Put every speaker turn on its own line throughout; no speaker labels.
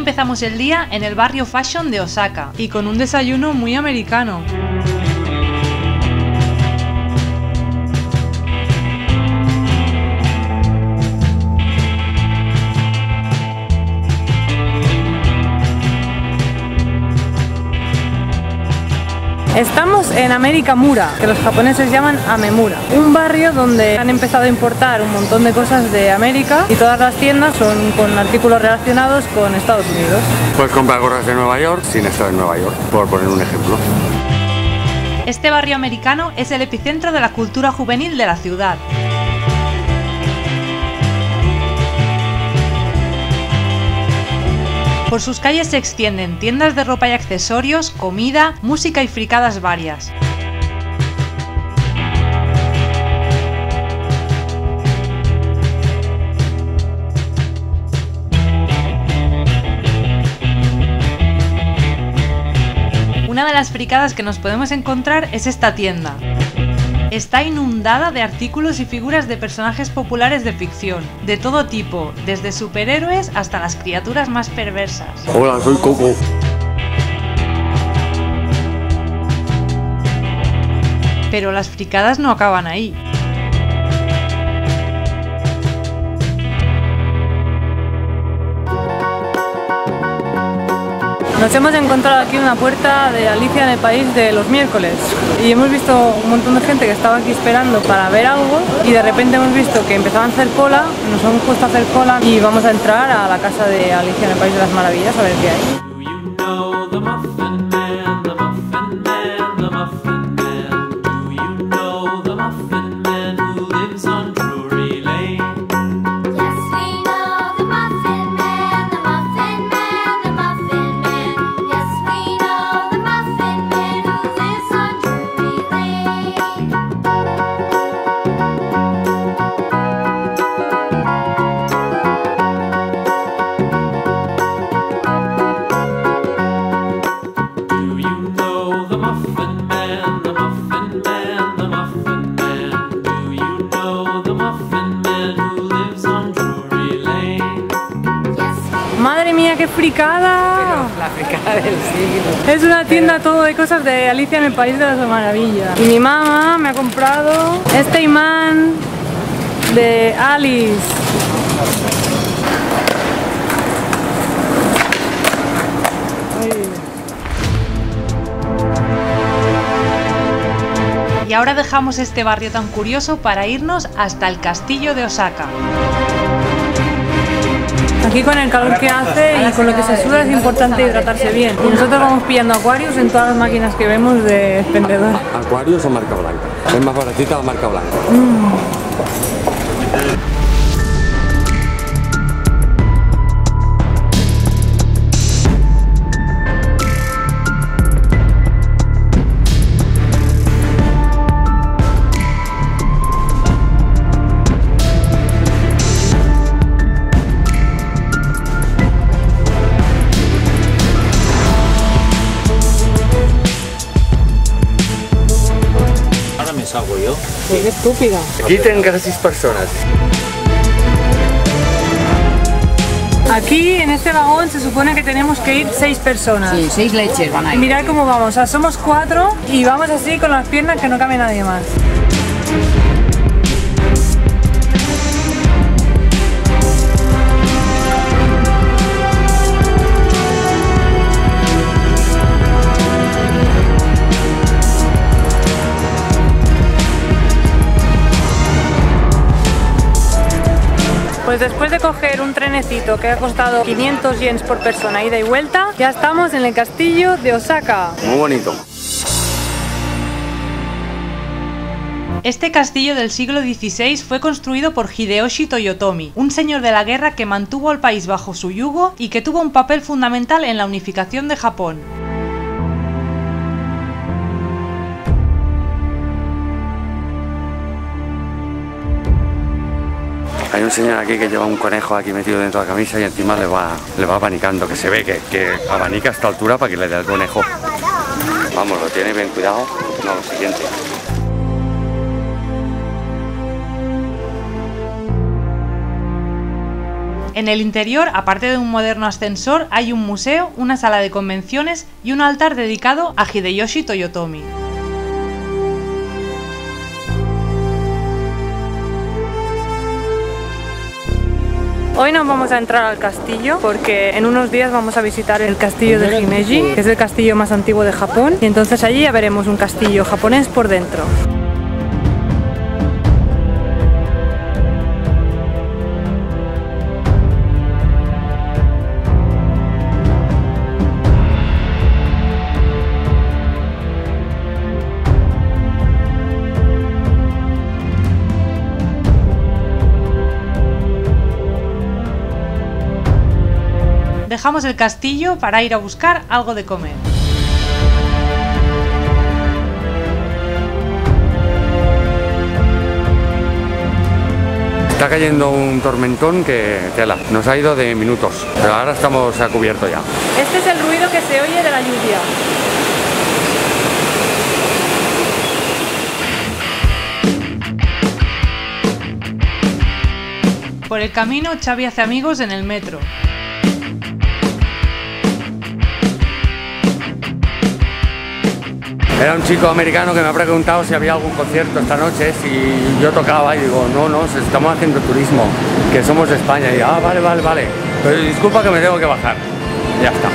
empezamos el día en el barrio fashion de Osaka y con un desayuno muy americano.
Estamos en Amerikamura, que los japoneses llaman Amemura, un barrio donde han empezado a importar un montón de cosas de América y todas las tiendas son con artículos relacionados con Estados Unidos.
Puedes comprar gorras de Nueva York sin estar en Nueva York, por poner un ejemplo.
Este barrio americano es el epicentro de la cultura juvenil de la ciudad. Por sus calles se extienden tiendas de ropa y accesorios, comida, música y fricadas varias. Una de las fricadas que nos podemos encontrar es esta tienda. Está inundada de artículos y figuras de personajes populares de ficción, de todo tipo, desde superhéroes hasta las criaturas más perversas.
Hola, soy Coco.
Pero las fricadas no acaban ahí.
Nos hemos encontrado aquí una puerta de Alicia en el País de los miércoles y hemos visto un montón de gente que estaba aquí esperando para ver algo y de repente hemos visto que empezaban a hacer cola, nos hemos puesto a hacer cola y vamos a entrar a la casa de Alicia en el País de las Maravillas a ver qué hay. ¡Madre mía, qué fricada!
Pero la fricada del siglo.
Es una tienda todo de cosas de Alicia en el País de las Maravillas. Y mi mamá me ha comprado este imán de Alice.
Y ahora dejamos este barrio tan curioso para irnos hasta el castillo de Osaka.
Aquí con el calor que hace y con lo que se suda es importante hidratarse bien. Y nosotros vamos pillando acuarios en todas las máquinas que vemos de expendedor.
Acuarios o marca blanca. Es más baratita la marca blanca.
Hago yo.
Qué estúpida.
Aquí tienen casi 6 personas.
Aquí en este vagón se supone que tenemos que ir 6 personas.
Sí, 6 leches van a ir.
Mirad cómo vamos, o sea, somos 4 y vamos así con las piernas que no cabe nadie más. Pues después de coger un trenecito que ha costado 500 yens por persona ida y vuelta, ya estamos en el castillo de Osaka.
Muy bonito.
Este castillo del siglo XVI fue construido por Hideyoshi Toyotomi, un señor de la guerra que mantuvo al país bajo su yugo y que tuvo un papel fundamental en la unificación de Japón.
Hay un señor aquí que lleva un conejo aquí metido dentro de la camisa y encima le va abanicando, que se ve que abanica a esta altura para que le dé el conejo. Vamos, lo tiene bien cuidado. No, lo siguiente.
En el interior, aparte de un moderno ascensor, hay un museo, una sala de convenciones y un altar dedicado a Hideyoshi Toyotomi.
Hoy nos vamos a entrar al castillo porque en unos días vamos a visitar el castillo de Himeji, que es el castillo más antiguo de Japón, y entonces allí ya veremos un castillo japonés por dentro.
Dejamos el castillo para ir a buscar algo de comer.
Está cayendo un tormentón que tela, nos ha ido de minutos, pero ahora estamos a cubierto ya.
Este es el ruido que se oye de la lluvia.
Por el camino, Xavi hace amigos en el metro.
Era un chico americano que me ha preguntado si había algún concierto esta noche, si yo tocaba, y digo, no, estamos haciendo turismo, que somos de España. Y vale. Pero disculpa que me tengo que bajar. Ya está.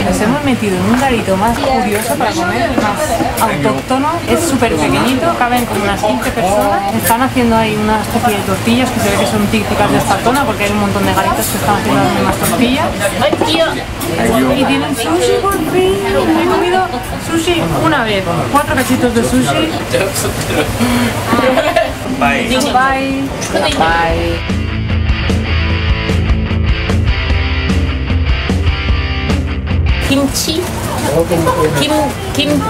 Nos hemos metido en un garito más curioso para comer, más autóctono. Es súper pequeñito, caben como unas 15 personas. Están haciendo ahí una especie de tortillas que se ve que son típicas de esta zona porque hay un montón de garitos que están haciendo las mismas tortillas. Y tienen sushi por fin. He comido sushi una vez, 4 cachitos de sushi. Bye.
Kimchi. Kimchi.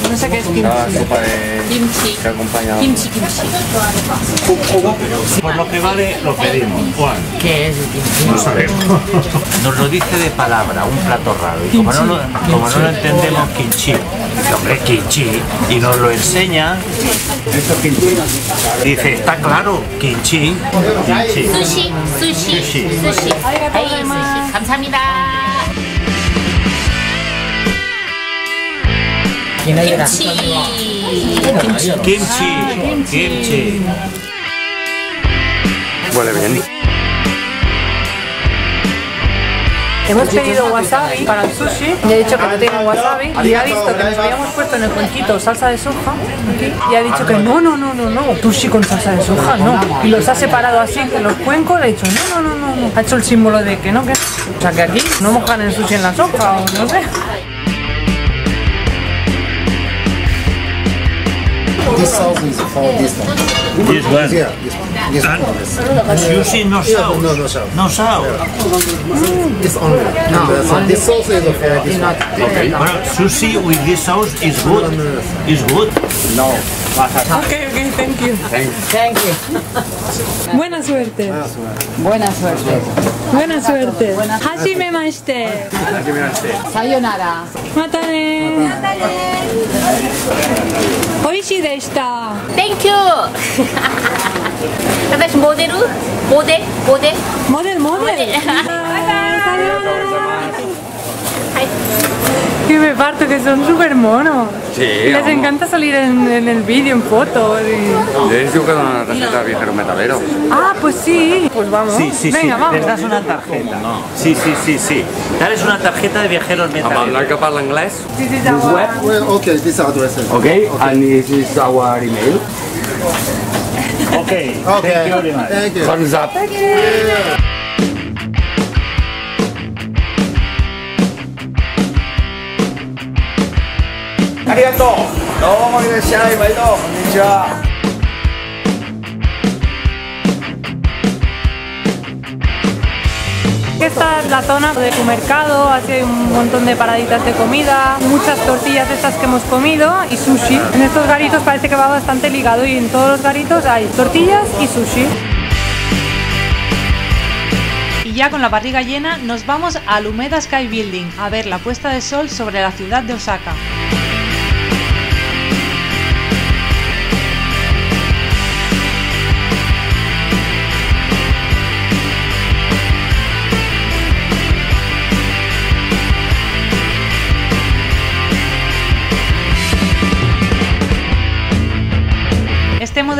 No sé qué es kimchi.
Kimchi.
Que acompaña.
Kimchi.
Por lo que vale, lo pedimos. Juan.
¿Qué es el kimchi?
No sabemos. Nos lo dice de palabra, un plato raro. Y como no lo entendemos, kimchi. Dice, hombre, kimchi. Y nos lo enseña. Esto es kimchi. Dice, está claro, kimchi.
Sushi. 감사합니다.
Kimchi.
Huele bien.
Hemos pedido wasabi para el sushi, le he dicho que no tiene wasabi y ha visto que nos habíamos puesto en el cuenquito salsa de soja aquí, y ha dicho que no, sushi con salsa de soja no, y los ha separado así en los cuencos, le he dicho no, ha hecho el símbolo de que no, o sea que aquí no mojan el sushi en la soja o no sé.
This sauce is for this one.
This one.
Yeah, this one.
And sushi no sauce.
No sauce.
No sauce.
This only. And, so this sauce is for this one.
Okay. Well, sushi with this sauce is good. Is good.
No.
Okay, thank you.
Thank you.
Buena suerte.
Buena suerte.
Hajime mashite.
Sayonara.
Matane. Oishii deshita.
Thank you. 私モデル。
Que me parto, que son súper monos.
Sí,
Les
vamos.
encanta salir en el vídeo, en fotos.
Les digo que una receta de viajero metalero.
Ah, pues sí. Pues vamos.
Sí.
Venga, vamos.
Les das una tarjeta. Sí. Dales una tarjeta de viajeros metaleros.
No que parla anglès.
Sí, agua.
Well, okay, this address.
Okay, and this is our email.
Okay.
Okay.
Thank you very much.
Thank you.
Thumbs up.
Arigato. Domo irashai, baido. Konnichiwa.
Esta es la zona de su mercado, así hay un montón de paraditas de comida, muchas tortillas de estas que hemos comido y sushi. En estos garitos parece que va bastante ligado y en todos los garitos hay tortillas y sushi.
Y ya con la barriga llena nos vamos al Umeda Sky Building a ver la puesta de sol sobre la ciudad de Osaka.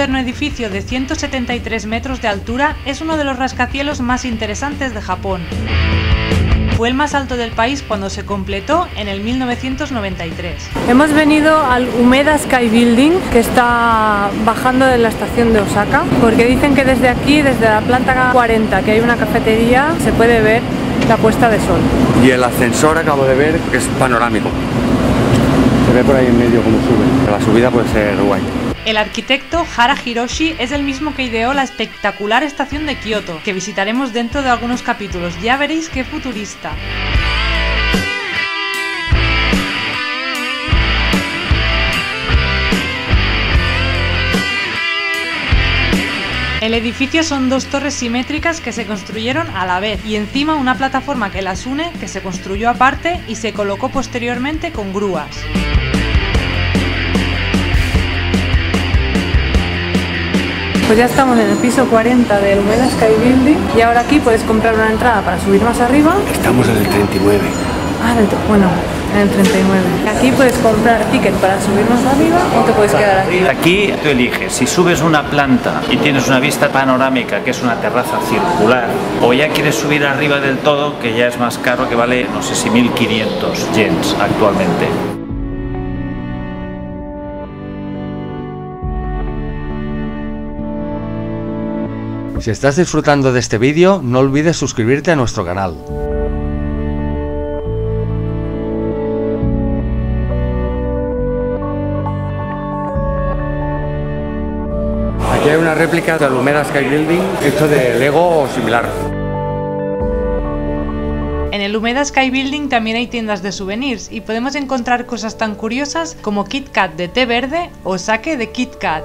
moderno edificio de 173 metros de altura es uno de los rascacielos más interesantes de Japón. Fue el más alto del país cuando se completó en el 1993.
Hemos venido al Umeda Sky Building, que está bajando de la estación de Osaka, porque dicen que desde aquí, desde la planta 40, que hay una cafetería, se puede ver la puesta de sol.
Y el ascensor acabo de ver que es panorámico. Se ve por ahí en medio cómo sube. La subida puede ser guay.
El arquitecto Hara Hiroshi es el mismo que ideó la espectacular estación de Kioto, que visitaremos dentro de algunos capítulos. Ya veréis qué futurista. El edificio son dos torres simétricas que se construyeron a la vez y encima una plataforma que las une, que se construyó aparte y se colocó posteriormente con grúas.
Pues ya estamos en el piso 40 del Umeda Sky Building y ahora aquí puedes comprar una entrada para subir más arriba.
Estamos en el 39.
Bueno, en el 39. Aquí puedes comprar ticket para subir más arriba o te puedes quedar aquí.
Aquí tú eliges si subes una planta y tienes una vista panorámica, que es una terraza circular, o ya quieres subir arriba del todo, que ya es más caro, que vale, no sé si 1.500 yens actualmente.
Si estás disfrutando de este vídeo, no olvides suscribirte a nuestro canal. Aquí hay una réplica del Umeda Sky Building hecho de Lego o similar.
En el Umeda Sky Building también hay tiendas de souvenirs y podemos encontrar cosas tan curiosas como Kit Kat de té verde o sake de Kit Kat.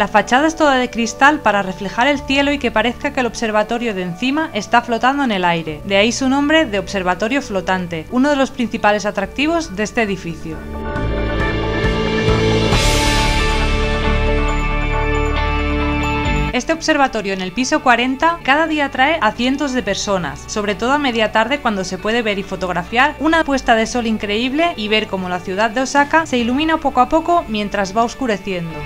La fachada es toda de cristal para reflejar el cielo y que parezca que el observatorio de encima está flotando en el aire. De ahí su nombre de observatorio flotante, uno de los principales atractivos de este edificio. Este observatorio en el piso 40 cada día atrae a cientos de personas, sobre todo a media tarde cuando se puede ver y fotografiar una puesta de sol increíble y ver cómo la ciudad de Osaka se ilumina poco a poco mientras va oscureciendo.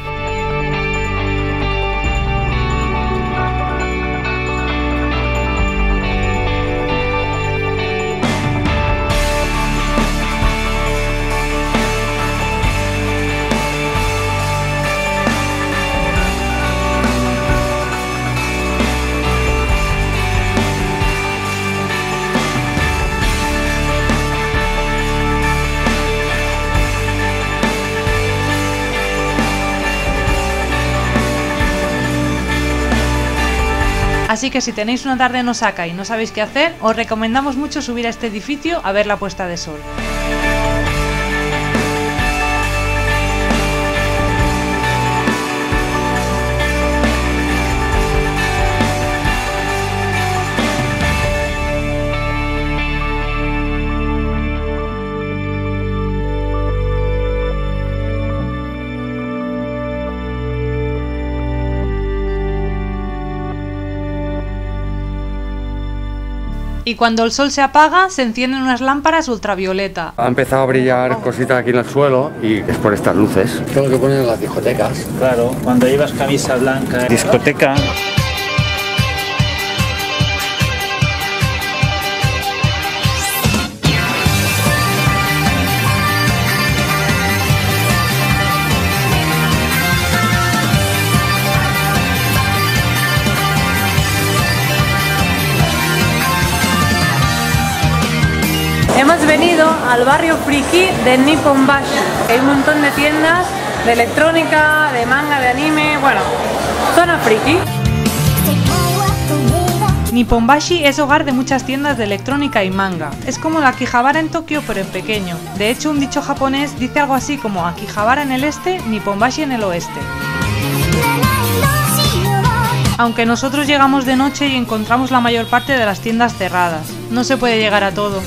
Así que si tenéis una tarde en Osaka y no sabéis qué hacer, os recomendamos mucho subir a este edificio a ver la puesta de sol. Y cuando el sol se apaga, se encienden unas lámparas ultravioleta.
Ha empezado a brillar cositas aquí en el suelo y es por estas luces. Esto es lo que ponen en las discotecas.
Claro, cuando llevas camisa blanca, discoteca.
Hemos venido al barrio friki de Nipponbashi. Hay un montón de tiendas de electrónica, de manga, de anime, bueno, zona friki.
Nipponbashi es hogar de muchas tiendas de electrónica y manga. Es como la Akihabara en Tokio, pero en pequeño. De hecho, un dicho japonés dice algo así como Akihabara en el este, Nipponbashi en el oeste. Aunque nosotros llegamos de noche y encontramos la mayor parte de las tiendas cerradas. No se puede llegar a todo.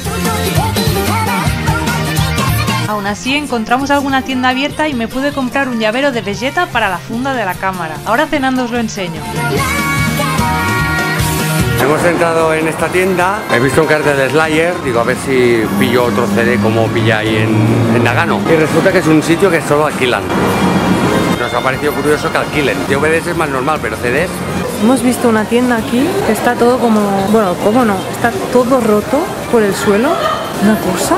Aún así encontramos alguna tienda abierta y me pude comprar un llavero de Vegeta para la funda de la cámara. Ahora cenando os lo enseño.
Hemos entrado en esta tienda, he visto un cartel de Slayer, digo a ver si pillo otro CD como pilla ahí en Nagano. Y resulta que es un sitio que solo alquilan. Nos ha parecido curioso que alquilen. DVDs es más normal, pero CDs...
Hemos visto una tienda aquí que está todo como... Bueno, ¿cómo no? Está todo roto por el suelo. Una cosa...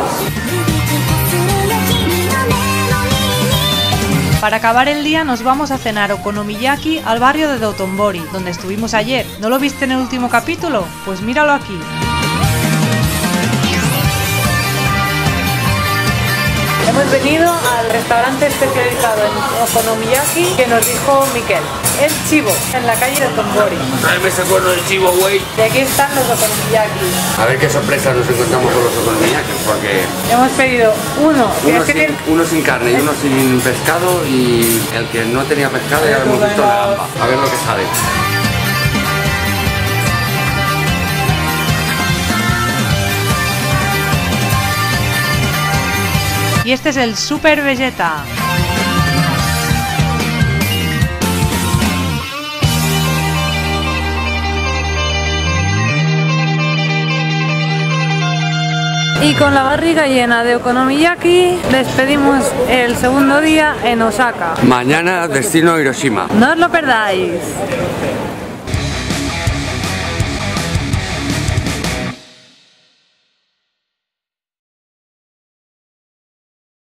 Para acabar el día nos vamos a cenar okonomiyaki al barrio de Dotonbori, donde estuvimos ayer. ¿No lo viste en el último capítulo? Pues míralo aquí.
Hemos venido al restaurante especializado en okonomiyaki que nos dijo Miquel. Es Chivo, en la calle de Dotonbori.
Tráeme ese cuerno de chivo, güey.
Y aquí están los okonomiyaki.
A ver qué sorpresas nos encontramos con los okonomiyaki, porque...
Hemos pedido
uno sin carne y uno sin pescado, y el que no tenía pescado ya lo hemos visto en la gamba. A ver lo que sale.
Y este es el Super Vegeta.
Y con la barriga llena de okonomiyaki despedimos el segundo día en Osaka.
Mañana destino Hiroshima.
No os lo perdáis.